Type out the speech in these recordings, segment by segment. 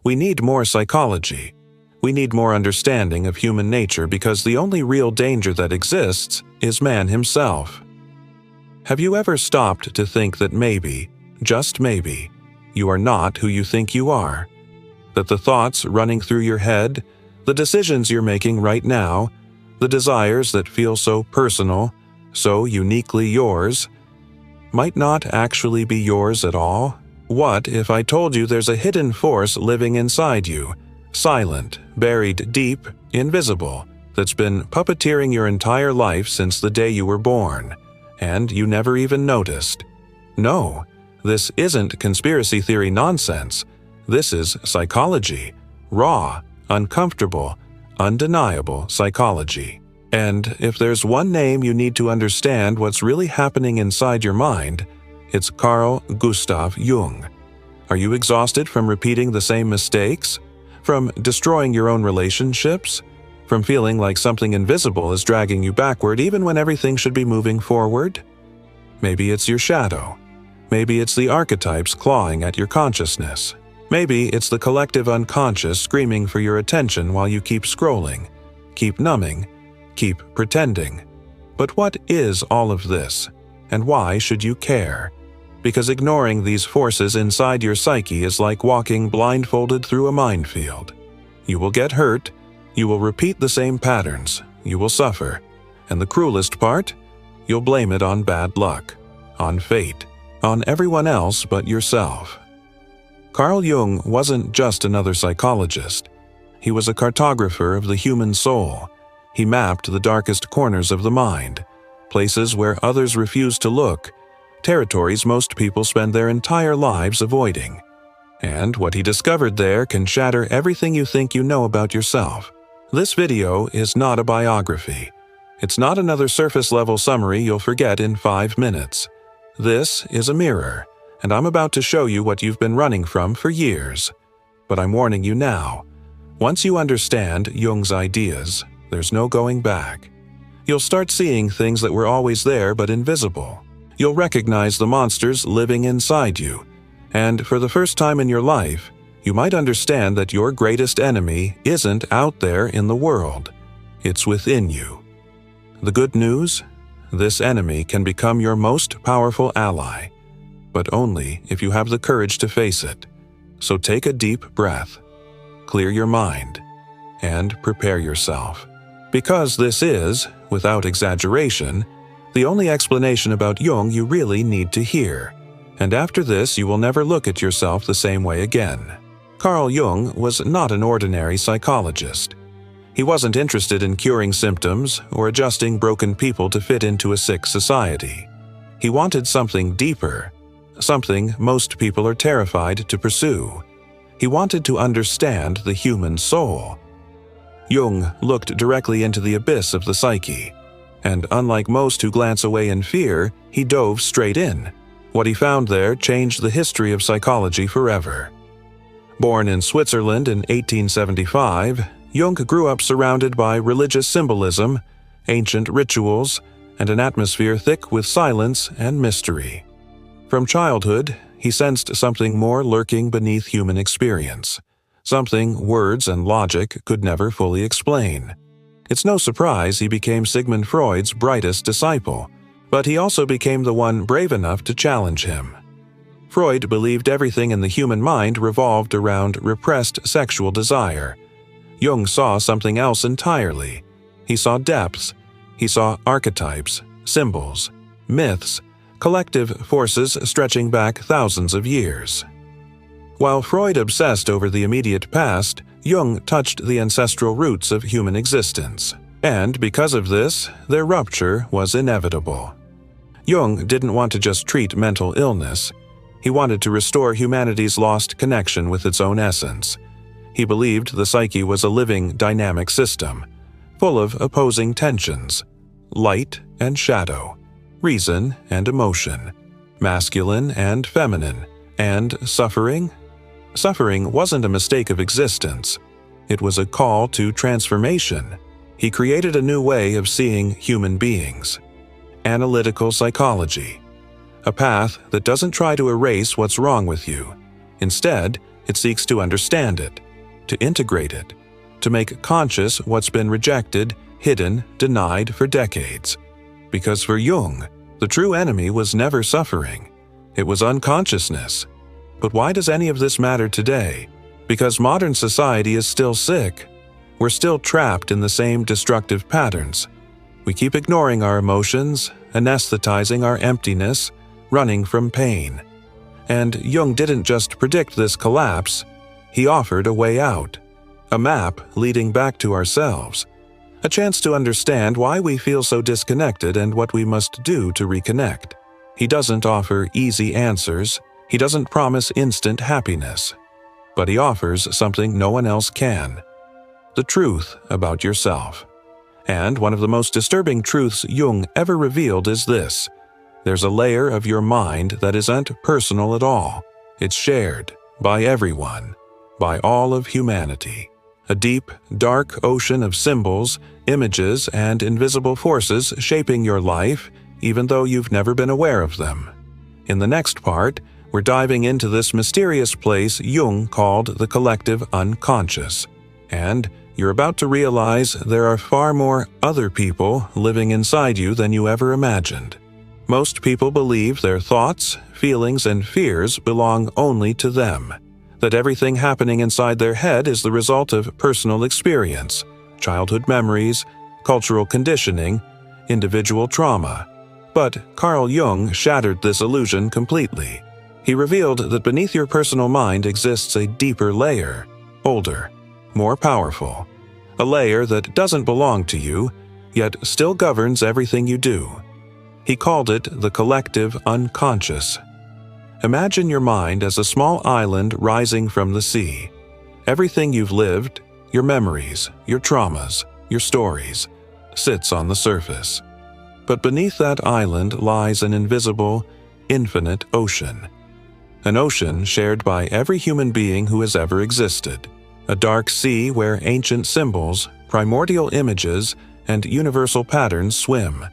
We need more psychology. We need more understanding of human nature because the only real danger that exists is man himself. Have you ever stopped to think that maybe, just maybe, you are not who you think you are? That the thoughts running through your head, the decisions you're making right now, the desires that feel so personal, so uniquely yours, might not actually be yours at all? What if I told you there's a hidden force living inside you, silent, buried deep, invisible, that's been puppeteering your entire life since the day you were born, and you never even noticed? No, this isn't conspiracy theory nonsense. This is psychology, raw, uncomfortable, undeniable psychology. And if there's one name you need to understand what's really happening inside your mind, it's Carl Gustav Jung. Are you exhausted from repeating the same mistakes? From destroying your own relationships? From feeling like something invisible is dragging you backward even when everything should be moving forward? Maybe it's your shadow. Maybe it's the archetypes clawing at your consciousness. Maybe it's the collective unconscious screaming for your attention while you keep scrolling, keep numbing, keep pretending. But what is all of this? And why should you care? Because ignoring these forces inside your psyche is like walking blindfolded through a minefield. You will get hurt, you will repeat the same patterns, you will suffer, and the cruelest part? You'll blame it on bad luck, on fate, on everyone else but yourself. Carl Jung wasn't just another psychologist. He was a cartographer of the human soul. He mapped the darkest corners of the mind, places where others refuse to look, territories most people spend their entire lives avoiding. And what he discovered there can shatter everything you think you know about yourself. This video is not a biography. It's not another surface-level summary you'll forget in 5 minutes. This is a mirror, and I'm about to show you what you've been running from for years. But I'm warning you now. Once you understand Jung's ideas, there's no going back. You'll start seeing things that were always there but invisible. You'll recognize the monsters living inside you. And for the first time in your life, you might understand that your greatest enemy isn't out there in the world. It's within you. The good news? This enemy can become your most powerful ally, but only if you have the courage to face it. So take a deep breath, clear your mind, and prepare yourself. Because this is, without exaggeration, the only explanation about Jung you really need to hear. And after this, you will never look at yourself the same way again. Carl Jung was not an ordinary psychologist. He wasn't interested in curing symptoms or adjusting broken people to fit into a sick society. He wanted something deeper, something most people are terrified to pursue. He wanted to understand the human soul. Jung looked directly into the abyss of the psyche, and unlike most who glance away in fear, he dove straight in. What he found there changed the history of psychology forever. Born in Switzerland in 1875, Jung grew up surrounded by religious symbolism, ancient rituals, and an atmosphere thick with silence and mystery. From childhood, he sensed something more lurking beneath human experience, something words and logic could never fully explain. It's no surprise he became Sigmund Freud's brightest disciple, but he also became the one brave enough to challenge him. Freud believed everything in the human mind revolved around repressed sexual desire. Jung saw something else entirely. He saw depths. He saw archetypes, symbols, myths, collective forces stretching back thousands of years. While Freud obsessed over the immediate past, Jung touched the ancestral roots of human existence. And because of this, their rupture was inevitable. Jung didn't want to just treat mental illness. He wanted to restore humanity's lost connection with its own essence. He believed the psyche was a living, dynamic system, full of opposing tensions, light and shadow, reason and emotion, masculine and feminine, and suffering. Suffering wasn't a mistake of existence. It was a call to transformation. He created a new way of seeing human beings. Analytical psychology. A path that doesn't try to erase what's wrong with you. Instead, It seeks to understand it, to integrate it, to make conscious what's been rejected, hidden, denied for decades. Because for Jung, the true enemy was never suffering. It was unconsciousness. But why does any of this matter today? Because modern society is still sick. We're still trapped in the same destructive patterns. We keep ignoring our emotions, anesthetizing our emptiness, running from pain. And Jung didn't just predict this collapse, he offered a way out, a map leading back to ourselves, a chance to understand why we feel so disconnected and what we must do to reconnect. He doesn't offer easy answers, he doesn't promise instant happiness, but he offers something no one else can: the truth about yourself. And one of the most disturbing truths Jung ever revealed is this: there's a layer of your mind that isn't personal at all. It's shared by everyone, by all of humanity. A deep, dark ocean of symbols, images, and invisible forces shaping your life, even though you've never been aware of them. In the next part, we're diving into this mysterious place Jung called the collective unconscious. And you're about to realize there are far more other people living inside you than you ever imagined. Most people believe their thoughts, feelings, and fears belong only to them, that everything happening inside their head is the result of personal experience, childhood memories, cultural conditioning, individual trauma. But Carl Jung shattered this illusion completely. He revealed that beneath your personal mind exists a deeper layer, older, more powerful, a layer that doesn't belong to you, yet still governs everything you do. He called it the collective unconscious. Imagine your mind as a small island rising from the sea. Everything you've lived, your memories, your traumas, your stories, sits on the surface. But beneath that island lies an invisible, infinite ocean. An ocean shared by every human being who has ever existed. A dark sea where ancient symbols, primordial images, and universal patterns swim.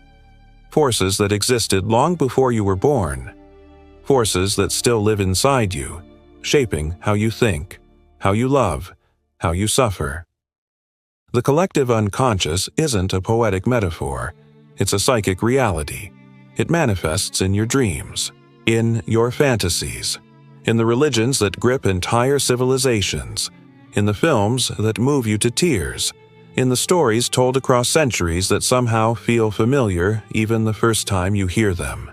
Forces that existed long before you were born. Forces that still live inside you, shaping how you think, how you love, how you suffer. The collective unconscious isn't a poetic metaphor. It's a psychic reality. It manifests in your dreams, in your fantasies, in the religions that grip entire civilizations, in the films that move you to tears, in the stories told across centuries that somehow feel familiar even the first time you hear them.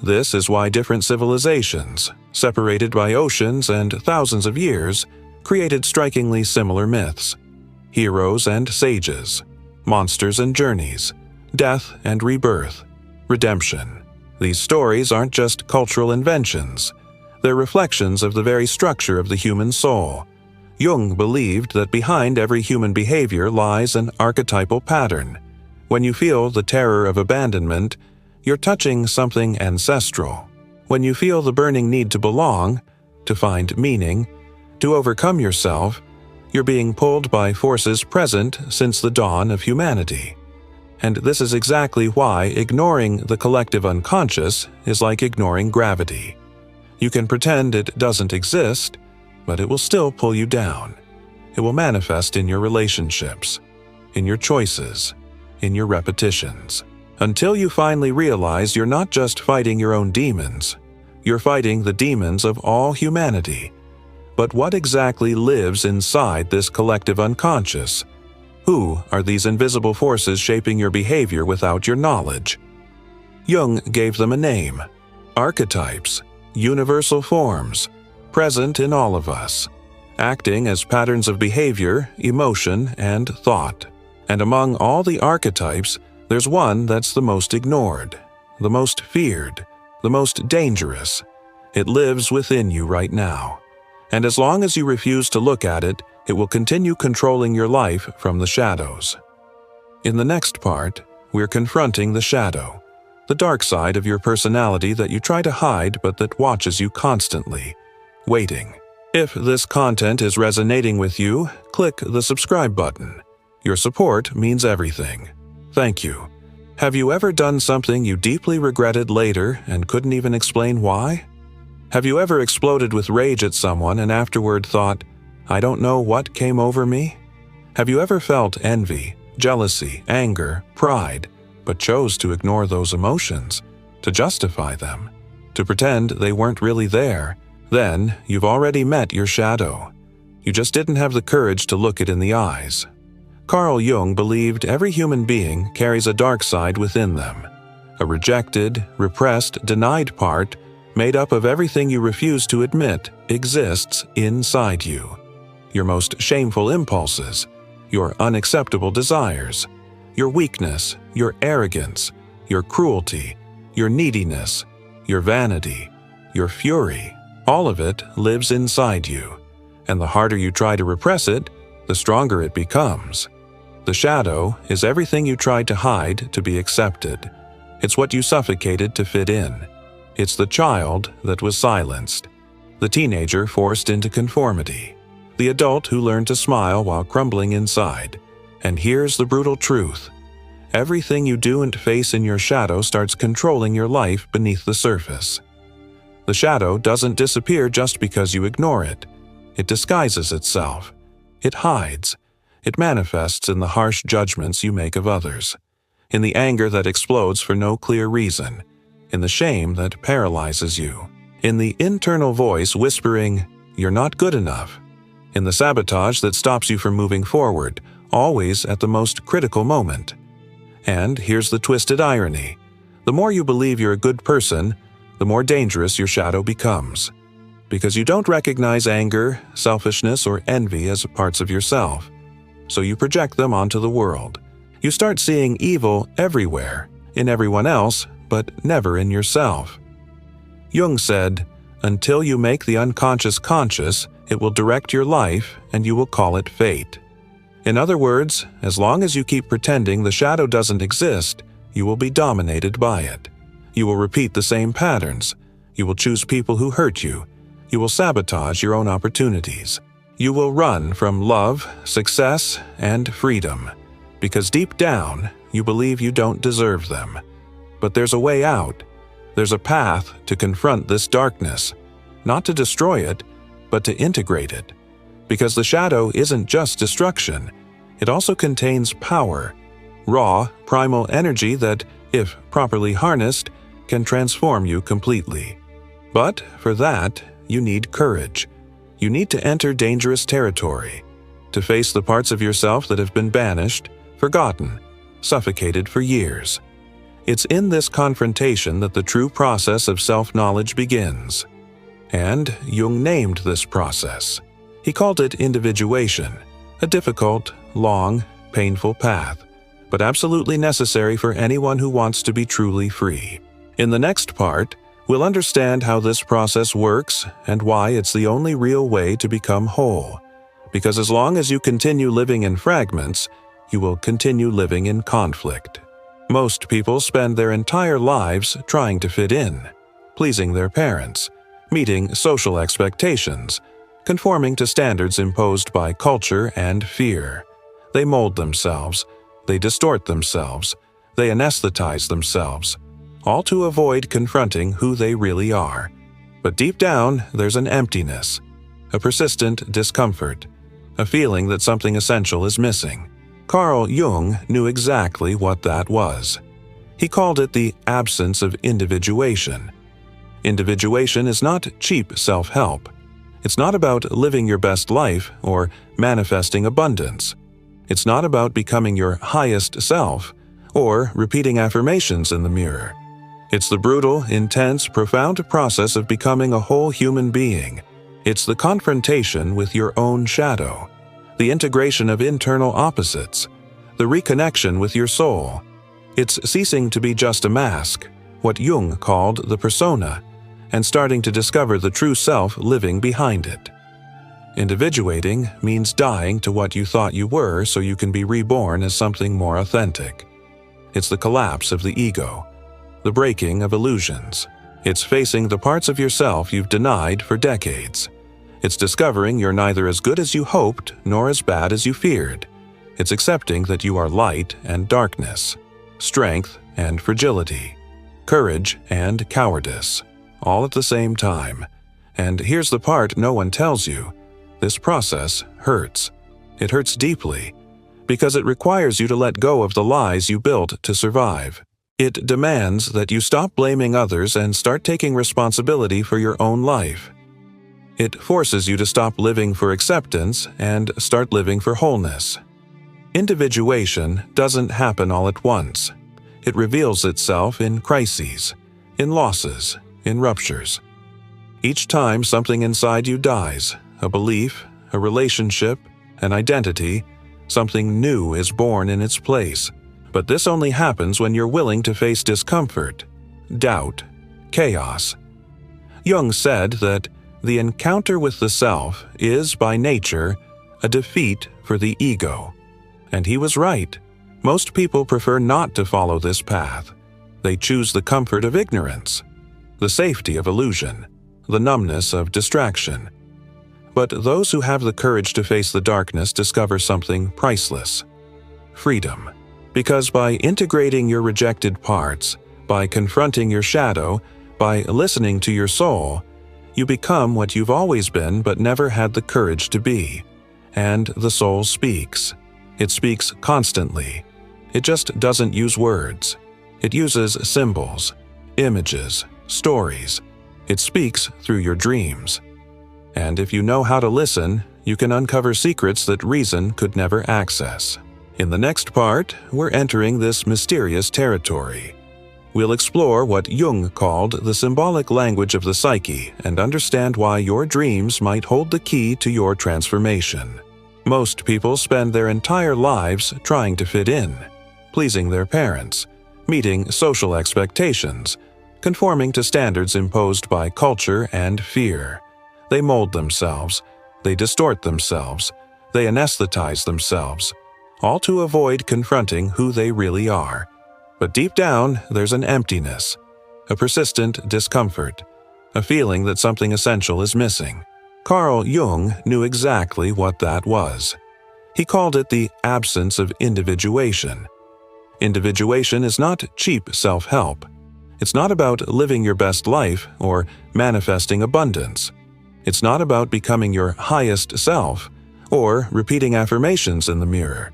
This is why different civilizations, separated by oceans and thousands of years, created strikingly similar myths. Heroes and sages, monsters and journeys, death and rebirth, redemption. These stories aren't just cultural inventions. They're reflections of the very structure of the human soul. Jung believed that behind every human behavior lies an archetypal pattern. When you feel the terror of abandonment, you're touching something ancestral. When you feel the burning need to belong, to find meaning, to overcome yourself, you're being pulled by forces present since the dawn of humanity. And this is exactly why ignoring the collective unconscious is like ignoring gravity. You can pretend it doesn't exist, but it will still pull you down. It will manifest in your relationships, in your choices, in your repetitions. Until you finally realize you're not just fighting your own demons, you're fighting the demons of all humanity. But what exactly lives inside this collective unconscious? Who are these invisible forces shaping your behavior without your knowledge? Jung gave them a name: archetypes, universal forms, present in all of us, acting as patterns of behavior, emotion, and thought. And among all the archetypes, there's one that's the most ignored, the most feared, the most dangerous. It lives within you right now. And as long as you refuse to look at it, it will continue controlling your life from the shadows. In the next part, we're confronting the shadow, the dark side of your personality that you try to hide but that watches you constantly, waiting. If this content is resonating with you, click the subscribe button. Your support means everything. Thank you. Have you ever done something you deeply regretted later and couldn't even explain why? Have you ever exploded with rage at someone and afterward thought, "I don't know what came over me"? Have you ever felt envy, jealousy, anger, pride, but chose to ignore those emotions, to justify them, to pretend they weren't really there? Then you've already met your shadow. You just didn't have the courage to look it in the eyes. Carl Jung believed every human being carries a dark side within them, a rejected, repressed, denied part made up of everything you refuse to admit exists inside you. Your most shameful impulses, your unacceptable desires, your weakness, your arrogance, your cruelty, your neediness, your vanity, your fury, all of it lives inside you. And the harder you try to repress it, the stronger it becomes. The shadow is everything you tried to hide to be accepted. It's what you suffocated to fit in. It's the child that was silenced, the teenager forced into conformity, the adult who learned to smile while crumbling inside. And here's the brutal truth. Everything you do and face in your shadow starts controlling your life beneath the surface. The shadow doesn't disappear just because you ignore it. It disguises itself. It hides. It manifests in the harsh judgments you make of others, in the anger that explodes for no clear reason, in the shame that paralyzes you, in the internal voice whispering, "You're not good enough," in the sabotage that stops you from moving forward, always at the most critical moment. And here's the twisted irony. The more you believe you're a good person, the more dangerous your shadow becomes. Because you don't recognize anger, selfishness, or envy as parts of yourself. So you project them onto the world. You start seeing evil everywhere, in everyone else, but never in yourself. Jung said, "Until you make the unconscious conscious, it will direct your life and you will call it fate." In other words, as long as you keep pretending the shadow doesn't exist, you will be dominated by it. You will repeat the same patterns. You will choose people who hurt you. You will sabotage your own opportunities. You will run from love, success, and freedom, because deep down, you believe you don't deserve them. But there's a way out. There's a path to confront this darkness, not to destroy it, but to integrate it. Because the shadow isn't just destruction, it also contains power, raw, primal energy that, if properly harnessed, can transform you completely. But for that, you need courage. You need to enter dangerous territory, to face the parts of yourself that have been banished, forgotten, suffocated for years. It's in this confrontation that the true process of self-knowledge begins. And Jung named this process. He called it individuation, a difficult, long, painful path, but absolutely necessary for anyone who wants to be truly free. In the next part, we'll understand how this process works and why it's the only real way to become whole. Because as long as you continue living in fragments, you will continue living in conflict. Most people spend their entire lives trying to fit in, pleasing their parents, meeting social expectations, conforming to standards imposed by culture and fear. They mold themselves, they distort themselves, they anesthetize themselves, all to avoid confronting who they really are. But deep down, there's an emptiness, a persistent discomfort, a feeling that something essential is missing. Carl Jung knew exactly what that was. He called it the absence of individuation. Individuation is not cheap self-help. It's not about living your best life or manifesting abundance. It's not about becoming your highest self or repeating affirmations in the mirror. It's the brutal, intense, profound process of becoming a whole human being. It's the confrontation with your own shadow, the integration of internal opposites, the reconnection with your soul. It's ceasing to be just a mask, what Jung called the persona, and starting to discover the true self living behind it. Individuating means dying to what you thought you were so you can be reborn as something more authentic. It's the collapse of the ego, the breaking of illusions. It's facing the parts of yourself you've denied for decades. It's discovering you're neither as good as you hoped nor as bad as you feared. It's accepting that you are light and darkness, strength and fragility, courage and cowardice, all at the same time. And here's the part no one tells you. This process hurts. It hurts deeply, because it requires you to let go of the lies you built to survive. It demands that you stop blaming others and start taking responsibility for your own life. It forces you to stop living for acceptance and start living for wholeness. Individuation doesn't happen all at once. It reveals itself in crises, in losses, in ruptures. Each time something inside you dies, a belief, a relationship, an identity, something new is born in its place. But this only happens when you're willing to face discomfort, doubt, chaos. Jung said that the encounter with the self is, by nature, a defeat for the ego. And he was right. Most people prefer not to follow this path. They choose the comfort of ignorance, the safety of illusion, the numbness of distraction. But those who have the courage to face the darkness discover something priceless: freedom. Because by integrating your rejected parts, by confronting your shadow, by listening to your soul, you become what you've always been but never had the courage to be. And the soul speaks. It speaks constantly. It just doesn't use words. It uses symbols, images, stories. It speaks through your dreams. And if you know how to listen, you can uncover secrets that reason could never access. In the next part, we're entering this mysterious territory. We'll explore what Jung called the symbolic language of the psyche and understand why your dreams might hold the key to your transformation. Most people spend their entire lives trying to fit in, pleasing their parents, meeting social expectations, conforming to standards imposed by culture and fear. They mold themselves, they distort themselves, they anesthetize themselves, all to avoid confronting who they really are. But deep down, there's an emptiness, a persistent discomfort, a feeling that something essential is missing. Carl Jung knew exactly what that was. He called it the absence of individuation. Individuation is not cheap self-help. It's not about living your best life or manifesting abundance. It's not about becoming your highest self or repeating affirmations in the mirror.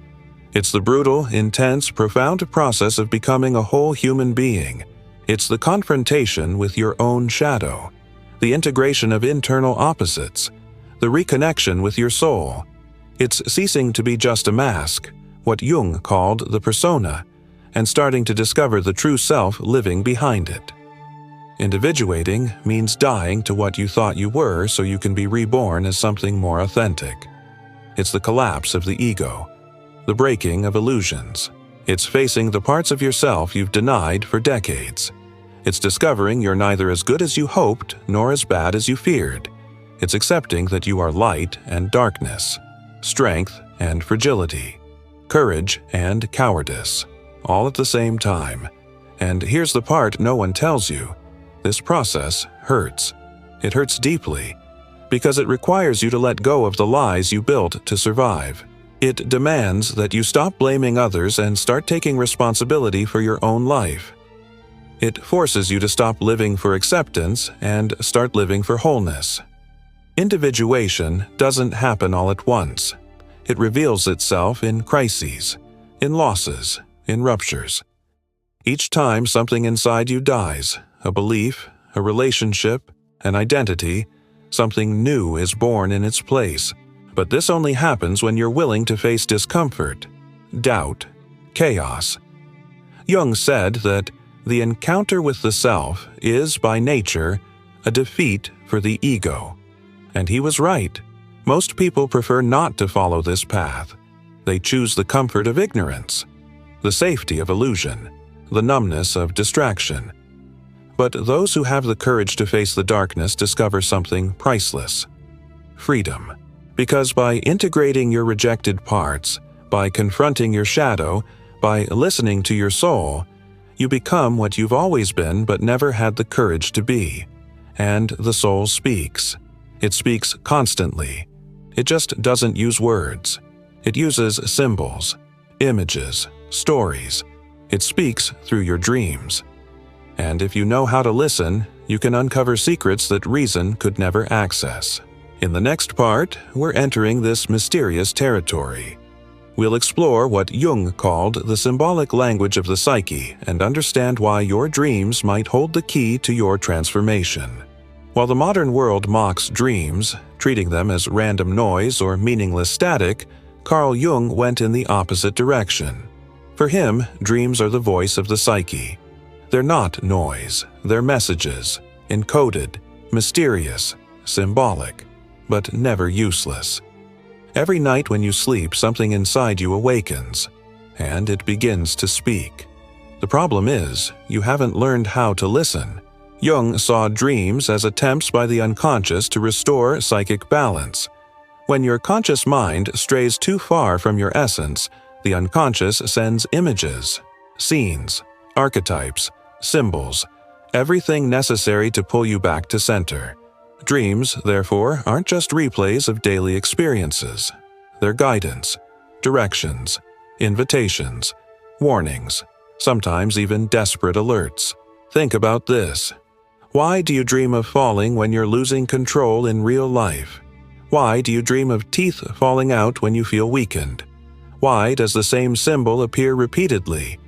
It's the brutal, intense, profound process of becoming a whole human being. It's the confrontation with your own shadow, the integration of internal opposites, the reconnection with your soul. It's ceasing to be just a mask, what Jung called the persona, and starting to discover the true self living behind it. Individuating means dying to what you thought you were so you can be reborn as something more authentic. It's the collapse of the ego, the breaking of illusions. It's facing the parts of yourself you've denied for decades. It's discovering you're neither as good as you hoped nor as bad as you feared. It's accepting that you are light and darkness, strength and fragility, courage and cowardice, all at the same time. And here's the part no one tells you. This process hurts. It hurts deeply, because it requires you to let go of the lies you built to survive. It demands that you stop blaming others and start taking responsibility for your own life. It forces you to stop living for acceptance and start living for wholeness. Individuation doesn't happen all at once. It reveals itself in crises, in losses, in ruptures. Each time something inside you dies, a belief, a relationship, an identity, something new is born in its place. But this only happens when you're willing to face discomfort, doubt, chaos. Jung said that the encounter with the self is, by nature, a defeat for the ego. And he was right. Most people prefer not to follow this path. They choose the comfort of ignorance, the safety of illusion, the numbness of distraction. But those who have the courage to face the darkness discover something priceless: freedom. Because by integrating your rejected parts, by confronting your shadow, by listening to your soul, you become what you've always been but never had the courage to be. And the soul speaks. It speaks constantly. It just doesn't use words. It uses symbols, images, stories. It speaks through your dreams. And if you know how to listen, you can uncover secrets that reason could never access. In the next part, we're entering this mysterious territory. We'll explore what Jung called the symbolic language of the psyche and understand why your dreams might hold the key to your transformation. While the modern world mocks dreams, treating them as random noise or meaningless static, Carl Jung went in the opposite direction. For him, dreams are the voice of the psyche. They're not noise, they're messages, encoded, mysterious, symbolic, but never useless. Every night when you sleep, something inside you awakens, and it begins to speak. The problem is, you haven't learned how to listen. Jung saw dreams as attempts by the unconscious to restore psychic balance. When your conscious mind strays too far from your essence, the unconscious sends images, scenes, archetypes, symbols, everything necessary to pull you back to center. Dreams, therefore, aren't just replays of daily experiences. They're guidance, directions, invitations, warnings, sometimes even desperate alerts. Think about this. Why do you dream of falling when you're losing control in real life? Why do you dream of teeth falling out when you feel weakened? Why does the same symbol appear repeatedly,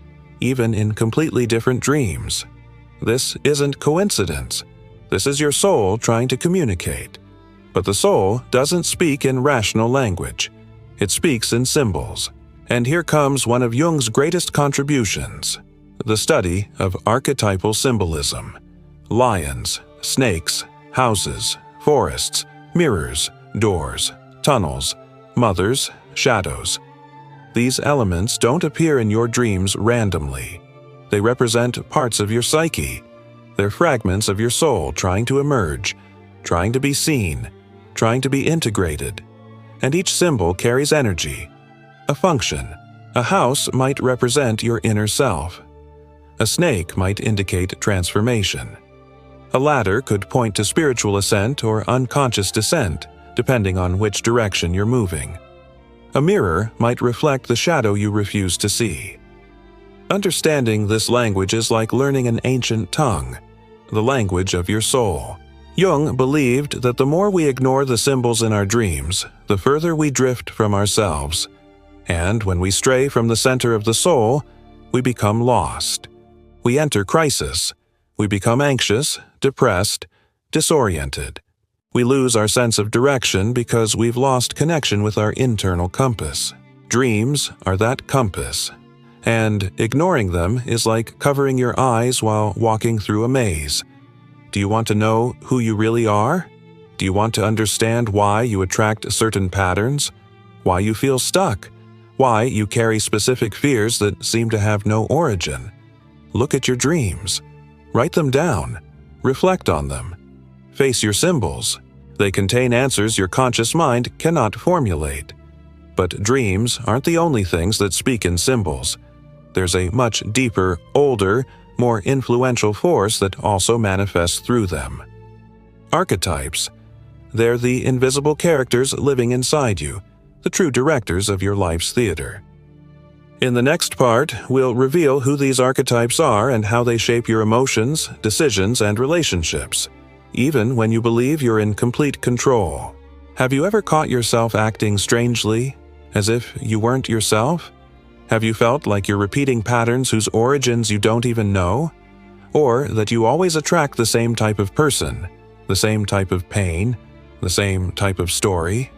even in completely different dreams? This isn't coincidence. This is your soul trying to communicate. But the soul doesn't speak in rational language. It speaks in symbols. And here comes one of Jung's greatest contributions, the study of archetypal symbolism. Lions, snakes, houses, forests, mirrors, doors, tunnels, mothers, shadows. These elements don't appear in your dreams randomly. They represent parts of your psyche. They're fragments of your soul trying to emerge, trying to be seen, trying to be integrated. And each symbol carries energy, a function. A house might represent your inner self. A snake might indicate transformation. A ladder could point to spiritual ascent or unconscious descent, depending on which direction you're moving. A mirror might reflect the shadow you refuse to see. Understanding this language is like learning an ancient tongue, the language of your soul. Jung believed that the more we ignore the symbols in our dreams, the further we drift from ourselves. And when we stray from the center of the soul, we become lost. We enter crisis. We become anxious, depressed, disoriented. We lose our sense of direction because we've lost connection with our internal compass. Dreams are that compass. And ignoring them is like covering your eyes while walking through a maze. Do you want to know who you really are? Do you want to understand why you attract certain patterns? Why you feel stuck? Why you carry specific fears that seem to have no origin? Look at your dreams. Write them down. Reflect on them. Face your symbols. They contain answers your conscious mind cannot formulate. But dreams aren't the only things that speak in symbols. There's a much deeper, older, more influential force that also manifests through them. Archetypes. They're the invisible characters living inside you, the true directors of your life's theater. In the next part, we'll reveal who these archetypes are and how they shape your emotions, decisions, and relationships, even when you believe you're in complete control. Have you ever caught yourself acting strangely, as if you weren't yourself? Have you felt like you're repeating patterns whose origins you don't even know? Or that you always attract the same type of person, the same type of pain, the same type of story?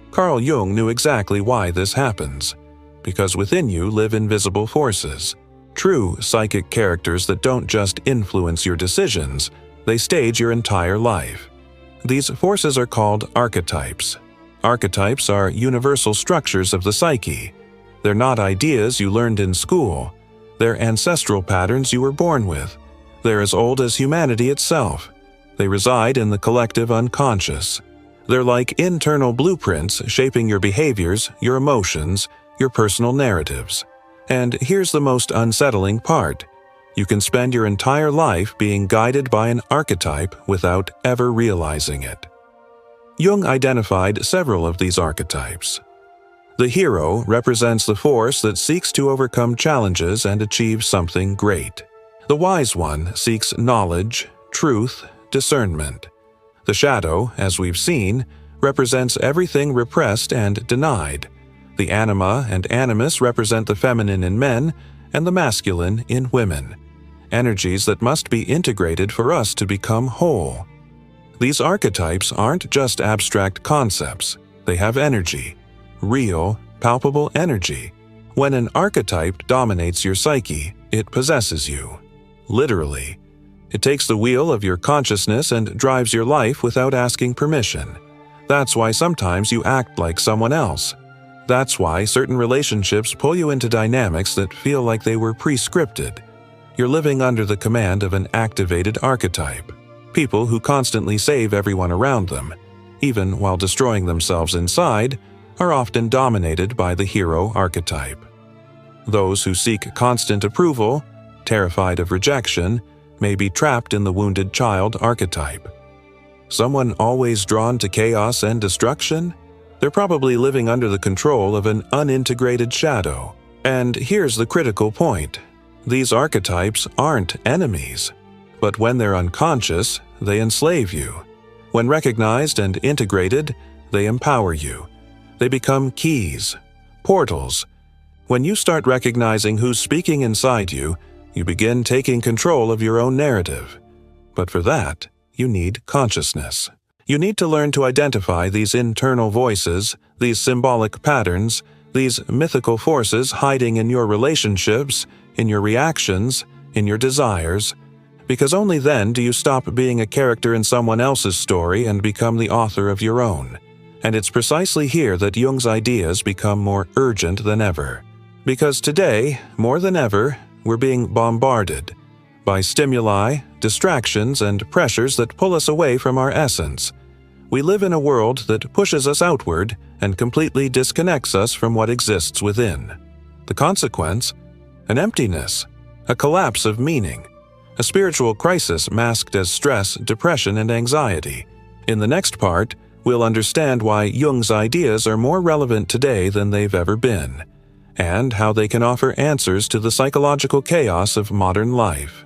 Carl Jung knew exactly why this happens. Because within you live invisible forces, true psychic characters that don't just influence your decisions, they stage your entire life. These forces are called archetypes. Archetypes are universal structures of the psyche. They're not ideas you learned in school. They're ancestral patterns you were born with. They're as old as humanity itself. They reside in the collective unconscious. They're like internal blueprints shaping your behaviors, your emotions, your personal narratives. And here's the most unsettling part. You can spend your entire life being guided by an archetype without ever realizing it. Jung identified several of these archetypes. The hero represents the force that seeks to overcome challenges and achieve something great. The wise one seeks knowledge, truth, discernment. The shadow, as we've seen, represents everything repressed and denied. The anima and animus represent the feminine in men and the masculine in women, energies that must be integrated for us to become whole. These archetypes aren't just abstract concepts, they have energy, real, palpable energy. When an archetype dominates your psyche, it possesses you. Literally. It takes the wheel of your consciousness and drives your life without asking permission. That's why sometimes you act like someone else. That's why certain relationships pull you into dynamics that feel like they were pre-scripted. You're living under the command of an activated archetype. People who constantly save everyone around them, even while destroying themselves inside, are often dominated by the hero archetype. Those who seek constant approval, terrified of rejection, may be trapped in the wounded child archetype. Someone always drawn to chaos and destruction? They're probably living under the control of an unintegrated shadow. And here's the critical point. These archetypes aren't enemies. But when they're unconscious, they enslave you. When recognized and integrated, they empower you. They become keys, portals. When you start recognizing who's speaking inside you, you begin taking control of your own narrative. But for that, you need consciousness. You need to learn to identify these internal voices, these symbolic patterns, these mythical forces hiding in your relationships, in your reactions, in your desires, because only then do you stop being a character in someone else's story and become the author of your own. And it's precisely here that Jung's ideas become more urgent than ever. Because today, more than ever, we're being bombarded by stimuli, distractions, and pressures that pull us away from our essence. We live in a world that pushes us outward and completely disconnects us from what exists within. The consequence? An emptiness, a collapse of meaning, a spiritual crisis masked as stress, depression, and anxiety. In the next part, we'll understand why Jung's ideas are more relevant today than they've ever been, and how they can offer answers to the psychological chaos of modern life.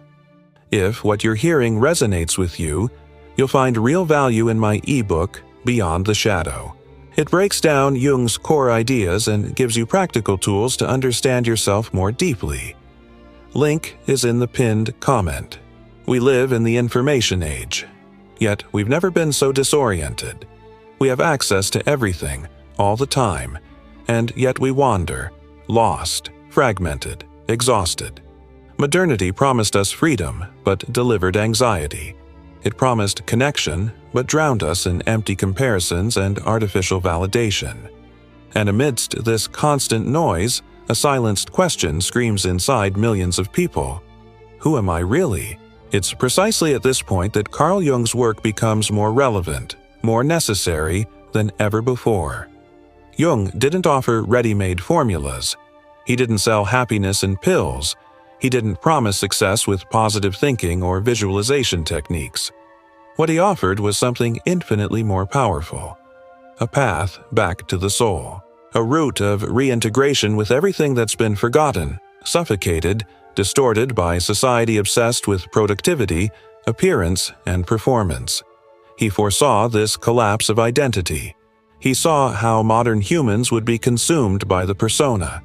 If what you're hearing resonates with you, you'll find real value in my ebook, Beyond the Shadow. It breaks down Jung's core ideas and gives you practical tools to understand yourself more deeply. Link is in the pinned comment. We live in the information age, yet we've never been so disoriented. We have access to everything, all the time, and yet we wander, lost, fragmented, exhausted. Modernity promised us freedom, but delivered anxiety. It promised connection, but drowned us in empty comparisons and artificial validation. And amidst this constant noise, a silenced question screams inside millions of people. Who am I really? It's precisely at this point that Carl Jung's work becomes more relevant, more necessary than ever before. Jung didn't offer ready-made formulas. He didn't sell happiness in pills. He didn't promise success with positive thinking or visualization techniques. What he offered was something infinitely more powerful. A path back to the soul. A route of reintegration with everything that's been forgotten, suffocated, distorted by society obsessed with productivity, appearance, and performance. He foresaw this collapse of identity. He saw how modern humans would be consumed by the persona,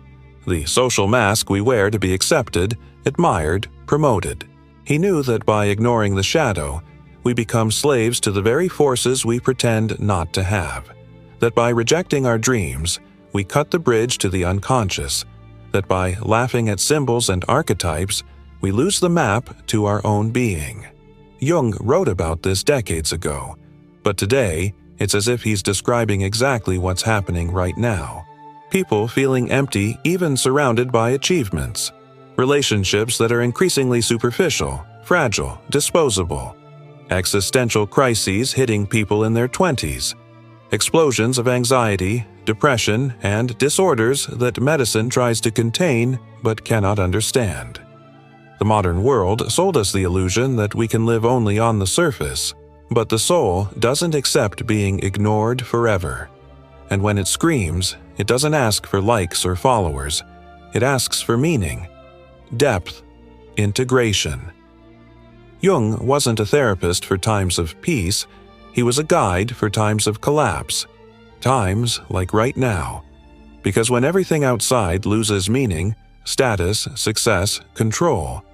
the social mask we wear to be accepted, admired, promoted. He knew that by ignoring the shadow, we become slaves to the very forces we pretend not to have. That by rejecting our dreams, we cut the bridge to the unconscious. That by laughing at symbols and archetypes, we lose the map to our own being. Jung wrote about this decades ago, but today, it's as if he's describing exactly what's happening right now. People feeling empty even surrounded by achievements. Relationships that are increasingly superficial, fragile, disposable. Existential crises hitting people in their 20s. Explosions of anxiety, depression, and disorders that medicine tries to contain but cannot understand. The modern world sold us the illusion that we can live only on the surface, but the soul doesn't accept being ignored forever. And when it screams, it doesn't ask for likes or followers. It asks for meaning, depth, integration. Jung wasn't a therapist for times of peace, he was a guide for times of collapse. Times like right now. Because when everything outside loses meaning, status, success, control,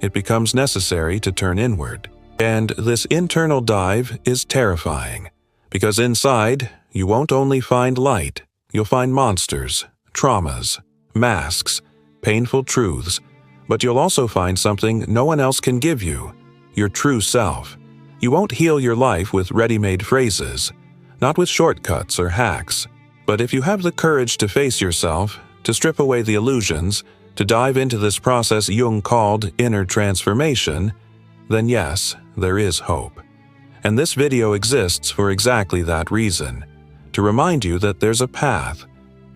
it becomes necessary to turn inward. And this internal dive is terrifying, because inside, you won't only find light, you'll find monsters, traumas, masks, painful truths, but you'll also find something no one else can give you, your true self. You won't heal your life with ready-made phrases, not with shortcuts or hacks, but if you have the courage to face yourself, to strip away the illusions, to dive into this process Jung called inner transformation, then yes, there is hope. And this video exists for exactly that reason, to remind you that there's a path,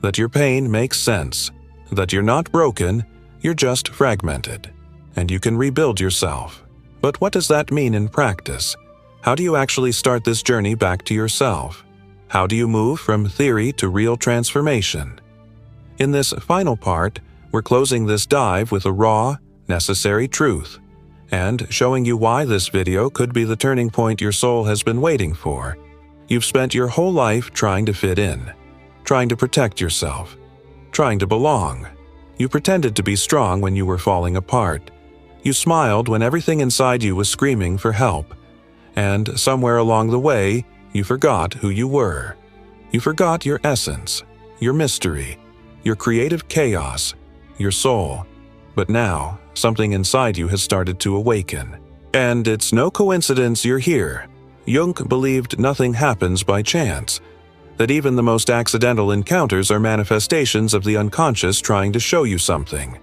that your pain makes sense, that you're not broken, you're just fragmented, and you can rebuild yourself. But what does that mean in practice? How do you actually start this journey back to yourself? How do you move from theory to real transformation? In this final part, we're closing this dive with a raw, necessary truth, and showing you why this video could be the turning point your soul has been waiting for. You've spent your whole life trying to fit in, trying to protect yourself, trying to belong. You pretended to be strong when you were falling apart. You smiled when everything inside you was screaming for help. And somewhere along the way, you forgot who you were. You forgot your essence, your mystery, your creative chaos, your soul. But now, something inside you has started to awaken. And it's no coincidence you're here. Jung believed nothing happens by chance, that even the most accidental encounters are manifestations of the unconscious trying to show you something.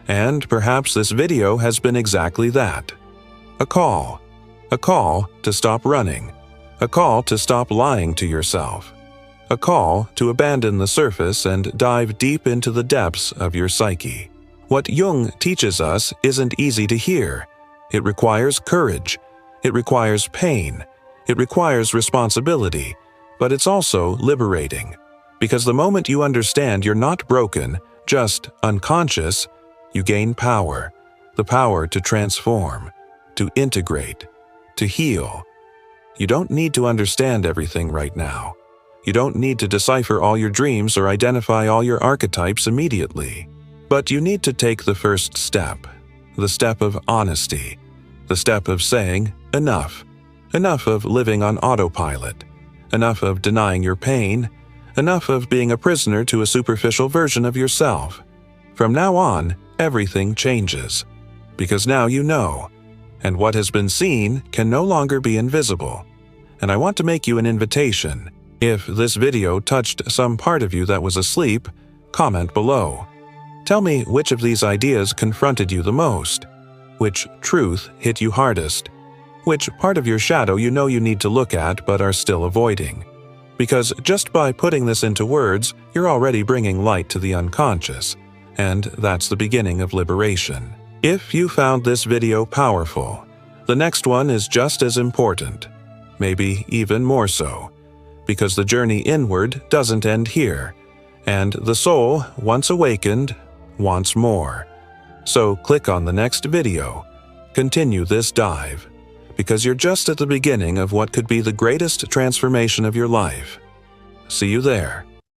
And perhaps this video has been exactly that. A call to stop running, a call to stop lying to yourself, a call to abandon the surface and dive deep into the depths of your psyche. What Jung teaches us isn't easy to hear. It requires courage, it requires pain, it requires responsibility, but it's also liberating. Because the moment you understand you're not broken, just unconscious, you gain power, the power to transform, to integrate, to heal. You don't need to understand everything right now. You don't need to decipher all your dreams or identify all your archetypes immediately. But you need to take the first step, the step of honesty, the step of saying, enough. Enough of living on autopilot, enough of denying your pain, enough of being a prisoner to a superficial version of yourself. From now on, everything changes, because now you know, and what has been seen can no longer be invisible. And I want to make you an invitation. If this video touched some part of you that was asleep, comment below. Tell me which of these ideas confronted you the most, which truth hit you hardest, which part of your shadow you know you need to look at but are still avoiding. Because just by putting this into words, you're already bringing light to the unconscious, and that's the beginning of liberation. If you found this video powerful, the next one is just as important, maybe even more so, because the journey inward doesn't end here, and the soul, once awakened, wants more. So click on the next video, continue this dive, because you're just at the beginning of what could be the greatest transformation of your life. See you there.